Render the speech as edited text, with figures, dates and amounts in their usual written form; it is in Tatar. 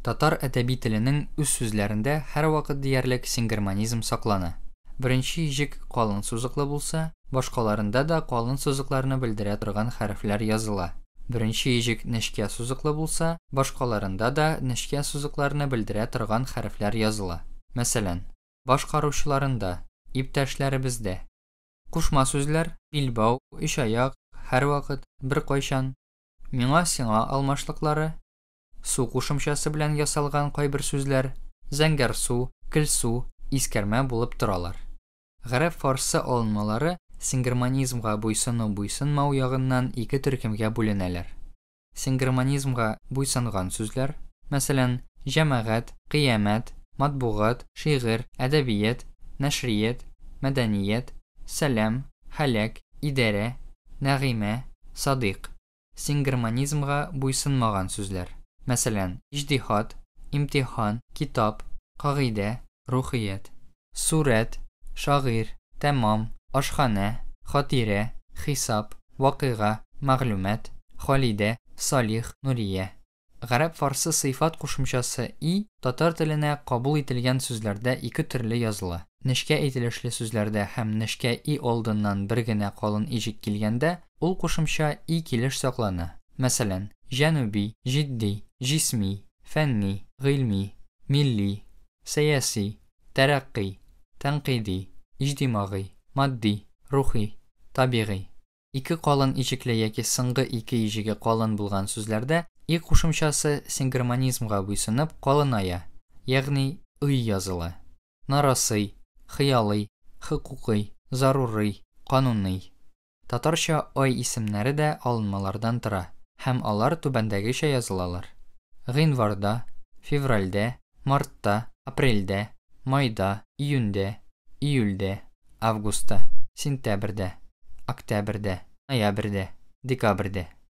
Татар әдәби теленең үз сүзләрендә һәрвакыт диярлек синкромонизм саклана. Беренче ижек калын сузыклы булса, башкаларында да калын сузыкларны белдерә торган хәрефләр языла. Беренче ижек нечкә сузыклы булса, башкаларында да нечкә сузыкларны белдерә торган хәрефләр языла. Мәсәлән, башкаручыларында, иптәшләребездә. Кушма сүзләр: билбау, өч аяк, һәрвакыт, беркайчан. Миңа сиңа алмашлыклары. Су кушымчасы белән ясалган кайбер сүзләр: зәңгәр су, көл су, искәрмә булып торалар. Гарәп фарсы алынмалары синкромонизмга буйсыну-буйсынмау ягыннан ике төркемгә бүленәләр. Синкромонизмга буйсынган сүзләр, мәсәлән, җәмәгать, кыямәт, матбугат, шигырь, әдәбият, нәшрият, мәдәният, сәлам, һәлак, идарә, нәгыймә, садыйк. Синкромонизмга буйсынмаган сүзләр, мәсәлән, иҗтиһад, имтихан, китап, кагыйдә, рухият, сурәт, шагыйрь, тәмам, ашханә, хатирә, хисап, вакыйга, мәгълүмат, халидә, салих, нурия. Гарәп фарсы сыйфат кушымчасы и татар теленә кабул ителгән сүзләрдә ике төрле языла. Нечкә әйтелешле сүзләрдә һәм нечкә и алдыннан бер генә калын ижек килгәндә, ул кушымча и килеш саклана. Мәсәлән, җануби, җитди, җисми, фәнни, гыйльми, милли, сәяси, тәрәккый, тәнкыйди, иҗтимагый, матди, рухи, табигый. Ике калын ижекле яки соңгы ике ижеге калын булган сүзләрдә и кушымчасы синкромонизмга буйсынып калыная, ягъни ый языла. Нарасый, хыялый, хокукый, зарурый, кануный. Татарча ай исемнәре дә алынмалардан тора һәм алар түбәндәгечә язылалар: гыйнварда, февральдә, мартта, апрельдә, майда, июньдә, июльдә, августта, сентябрьдә, октябрьдә, ноябрьдә, декабрьдә.